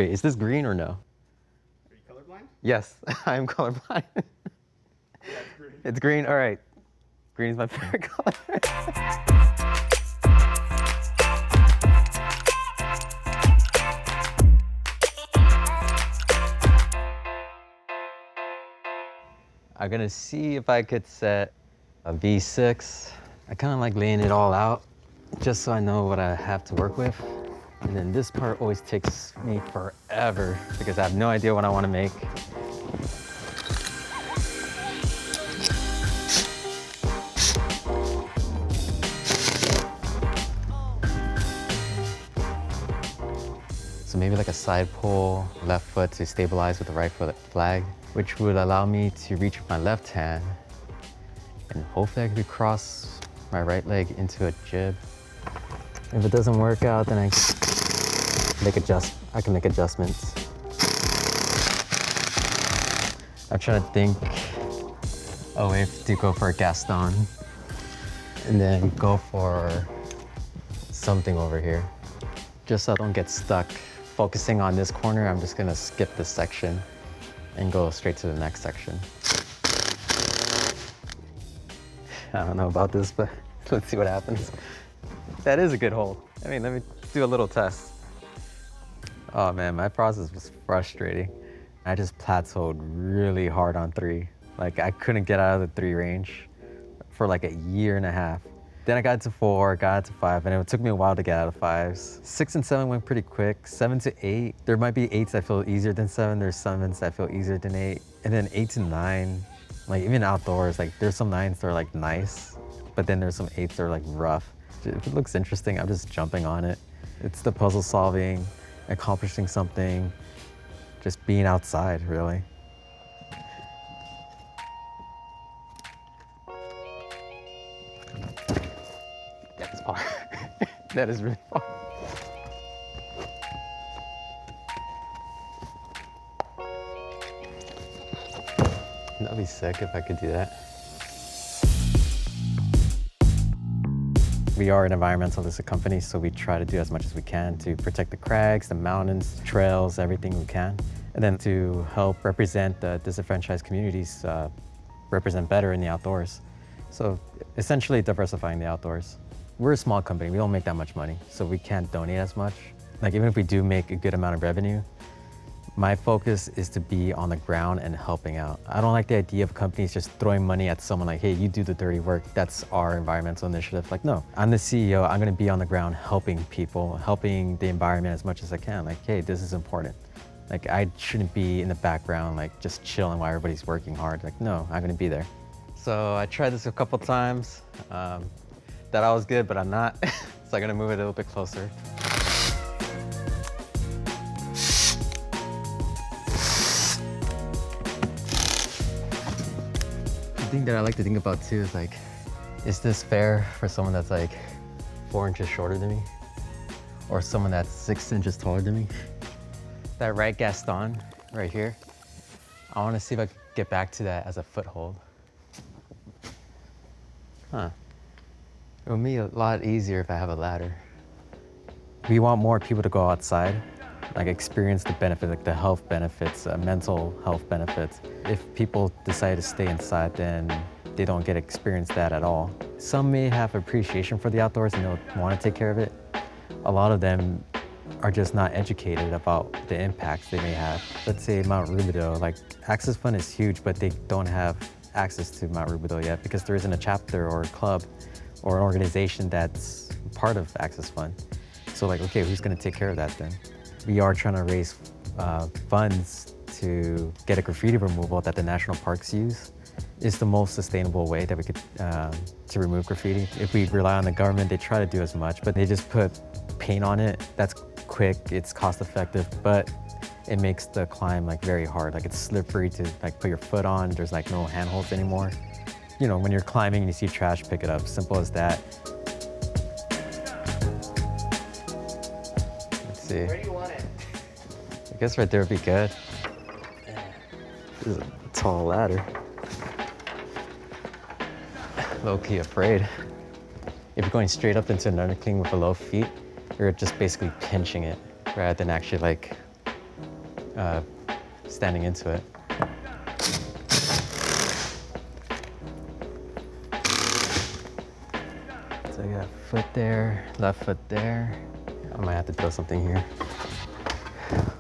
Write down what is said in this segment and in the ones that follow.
Wait, is this green or no? Are you colorblind? Yes, I am colorblind. Yeah, it's green. It's green, all right. Green is my favorite color. I'm gonna see if I could set a V6. I kind of like laying it all out just so I know what I have to work with. And then this part always takes me forever because I have no idea what I want to make. So maybe like a side pull, left foot to stabilize with the right foot flag, which would allow me to reach with my left hand. And hopefully I could cross my right leg into a jib. If it doesn't work out, then I can make adjustments. I'm trying to think a way to go for a Gaston and then go for something over here. Just so I don't get stuck focusing on this corner, I'm just gonna skip this section and go straight to the next section. I don't know about this, but let's see what happens. That is a good hold. I mean, let me do a little test. Oh man, my process was frustrating. I just plateaued really hard on 3. Like I couldn't get out of the 3 range for like a year and a half. Then I got to 4, got to 5, and it took me a while to get out of 5s. 6 and 7 went pretty quick. 7 to 8, there might be 8s that feel easier than 7. There's 7s that feel easier than 8. And then 8 to 9, like even outdoors, like there's some 9s that are like nice, but then there's some 8s that are like rough. If it looks interesting, I'm just jumping on it. It's the puzzle solving, accomplishing something, just being outside, really. That's far. That is really far. That'd be sick if I could do that. We are an environmentalist company, so we try to do as much as we can to protect the crags, the mountains, trails, everything we can. And then to help represent the disenfranchised communities, represent better in the outdoors. So essentially diversifying the outdoors. We're a small company, we don't make that much money, so we can't donate as much. Like even if we do make a good amount of revenue, my focus is to be on the ground and helping out. I don't like the idea of companies just throwing money at someone like, hey, you do the dirty work, that's our environmental initiative. Like, no, I'm the CEO, I'm gonna be on the ground helping people, helping the environment as much as I can. Like, hey, this is important. Like, I shouldn't be in the background, like just chilling while everybody's working hard. Like, no, I'm gonna be there. So I tried this a couple times. Thought I was good, but I'm not. So I'm gonna move it a little bit closer. The thing that I like to think about too is like, is this fair for someone that's like 4 inches shorter than me? Or someone that's 6 inches taller than me? That right Gaston right here, I wanna see if I can get back to that as a foothold. Huh. It would be a lot easier if I have a ladder. We want more people to go outside, like experience the benefit, like the health benefits, mental health benefits. If people decide to stay inside, then they don't get to experience that at all. Some may have appreciation for the outdoors and they'll want to take care of it. A lot of them are just not educated about the impacts they may have. Let's say Mount Rubidoux, like Access Fund is huge, but they don't have access to Mount Rubidoux yet because there isn't a chapter or a club or an organization that's part of Access Fund. So like, okay, who's gonna take care of that then? We are trying to raise funds to get a graffiti removal that the national parks use. It's the most sustainable way that we could to remove graffiti. If we rely on the government, they try to do as much, but they just put paint on it. That's quick, it's cost effective, but it makes the climb like very hard. Like it's slippery to like put your foot on. There's like no handholds anymore. You know, when you're climbing and you see trash, pick it up. Simple as that. Let's see. Where do you want it? I guess right there would be good. This is a tall ladder. Low-key afraid. If you're going straight up into an undercling with low feet, you're just basically pinching it rather than actually like standing into it. So I got foot there, left foot there. I might have to throw something here.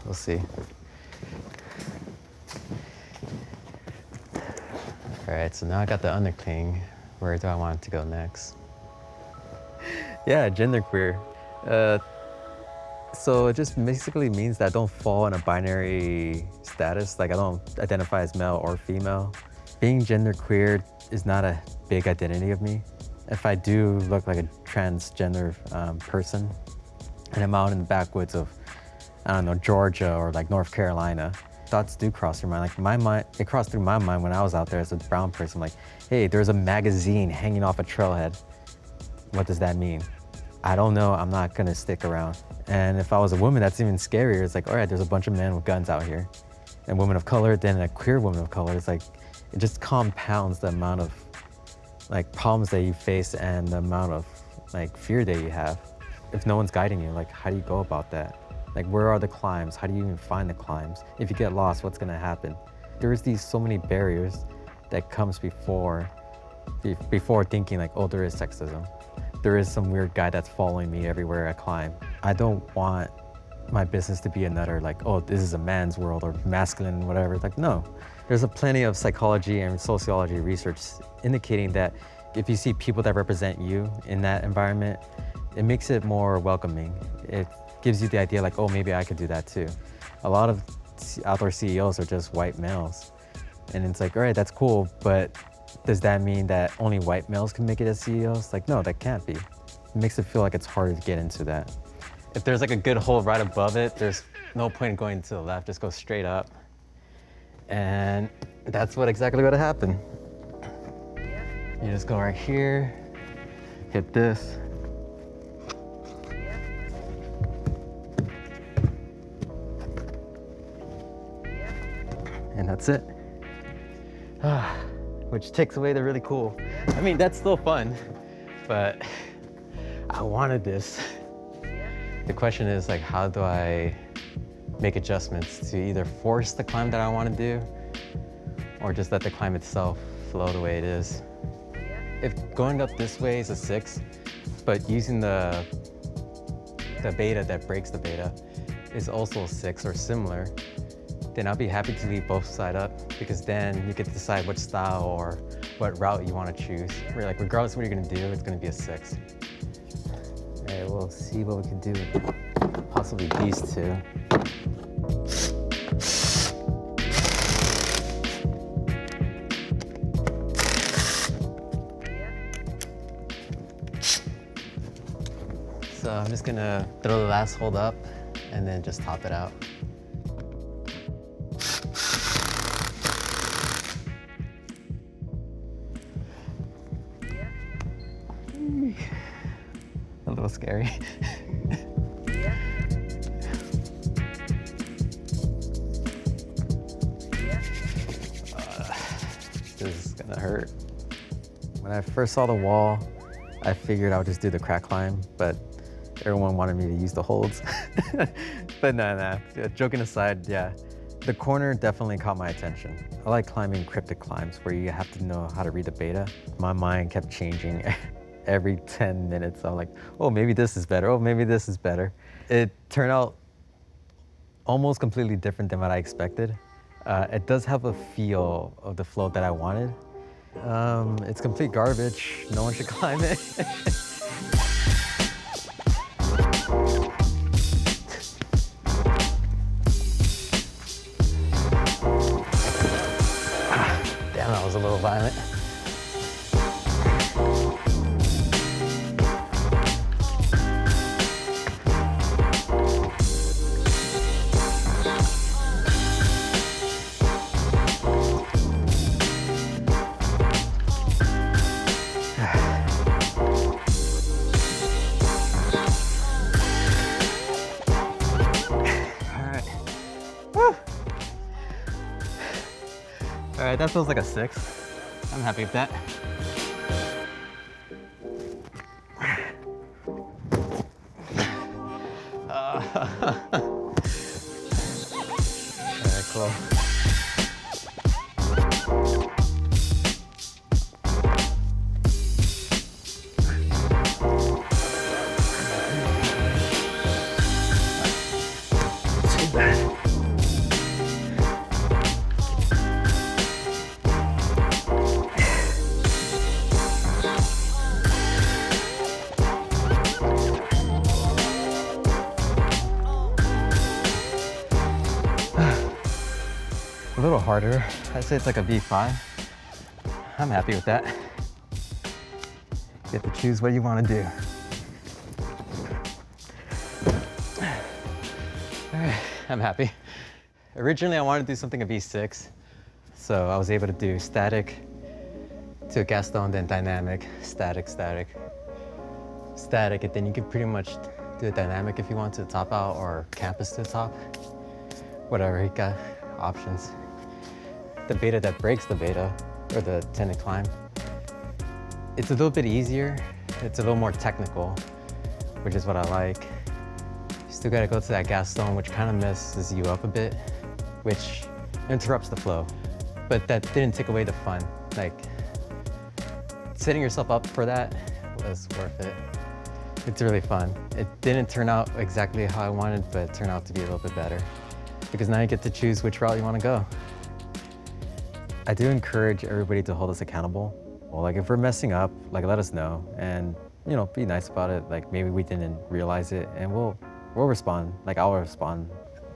We'll see. All right, so now I got the undercling. Where do I want it to go next? Yeah, genderqueer. So it just basically means that I don't fall in a binary status. Like I don't identify as male or female. Being genderqueer is not a big identity of me. If I do look like a transgender person, and I'm out in the backwoods of, I don't know, Georgia or like North Carolina, thoughts do cross your mind. Like my mind, it crossed through my mind when I was out there as a brown person. Like, hey, there's a magazine hanging off a trailhead. What does that mean? I don't know, I'm not gonna stick around. And if I was a woman, that's even scarier. It's like, all right, there's a bunch of men with guns out here. And women of color, then a queer woman of color. It's like, it just compounds the amount of like problems that you face and the amount of like fear that you have. If no one's guiding you, like how do you go about that? Like where are the climbs? How do you even find the climbs? If you get lost, what's gonna happen? There's so many barriers that comes before thinking like, oh, there is sexism. There is some weird guy that's following me everywhere I climb. I don't want my business to be another like, oh, this is a man's world or masculine, whatever. It's like, no. There's a plenty of psychology and sociology research indicating that if you see people that represent you in that environment, it makes it more welcoming. It gives you the idea like, oh, maybe I could do that too. A lot of outdoor CEOs are just white males. And it's like, all right, that's cool, but does that mean that only white males can make it as CEOs? Like, no, that can't be. It makes it feel like it's harder to get into that. If there's like a good hole right above it, there's no point in going to the left, just go straight up. And that's exactly what happened. You just go right here, hit this. And that's it. Which takes away the really cool. I mean, that's still fun, but I wanted this. The question is like, how do I make adjustments to either force the climb that I want to do or just let the climb itself flow the way it is? If going up this way is a 6, but using the beta that breaks the beta is also a 6 or similar, then I'll be happy to leave both side up, because then you get to decide which style or what route you want to choose. Like regardless of what you're going to do, it's going to be a 6. All right, we'll see what we can do with possibly these two. So I'm just gonna throw the last hold up and then just top it out. A little scary. This is gonna hurt. When I first saw the wall, I figured I would just do the crack climb, but everyone wanted me to use the holds. But nah, joking aside, yeah. The corner definitely caught my attention. I like climbing cryptic climbs where you have to know how to read the beta. My mind kept changing every 10 minutes. I'm like, oh, maybe this is better. Oh, maybe this is better. It turned out almost completely different than what I expected. It does have a feel of the float that I wanted. It's complete garbage. No one should climb it. Damn, that was a little violent. All right, that feels like a 6. I'm happy with that. cool. A little harder. I'd say it's like a V5. I'm happy with that. You get to choose what you want to do. All right, I'm happy. Originally, I wanted to do something a V6. So I was able to do static to a Gaston, then dynamic, static, static, static, and then you can pretty much do a dynamic if you want to top out or campus to the top. Whatever, you got options. The beta that breaks the beta, or the tinted climb, it's a little bit easier. It's a little more technical, which is what I like. You still gotta go to that Gaston, which kind of messes you up a bit, which interrupts the flow. But that didn't take away the fun. Like, setting yourself up for that was worth it. It's really fun. It didn't turn out exactly how I wanted, but it turned out to be a little bit better. Because now you get to choose which route you want to go. I do encourage everybody to hold us accountable. Well, like if we're messing up, like let us know and, you know, be nice about it. Like maybe we didn't realize it and we'll respond. Like I'll respond.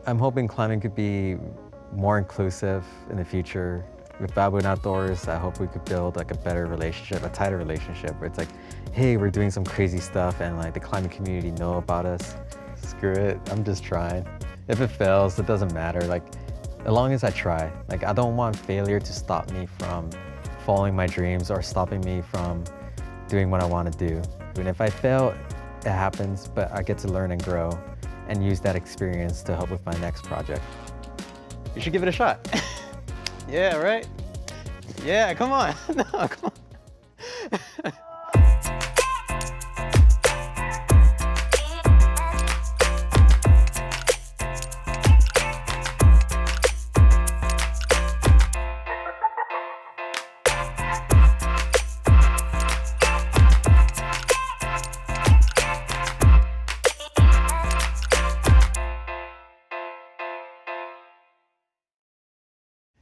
I'm hoping climbing could be more inclusive in the future. With Baboon Outdoors, I hope we could build like a better relationship, a tighter relationship where it's like, hey, we're doing some crazy stuff and like the climbing community know about us. Screw it, I'm just trying. If it fails, it doesn't matter. Like, as long as I try. Like, I don't want failure to stop me from following my dreams or stopping me from doing what I want to do. And if I fail, it happens, but I get to learn and grow and use that experience to help with my next project. You should give it a shot. Yeah, right? Yeah, come on. No, come on.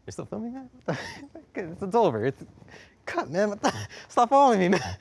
You're still filming that? It's over. It's cut, man. Stop following me, man.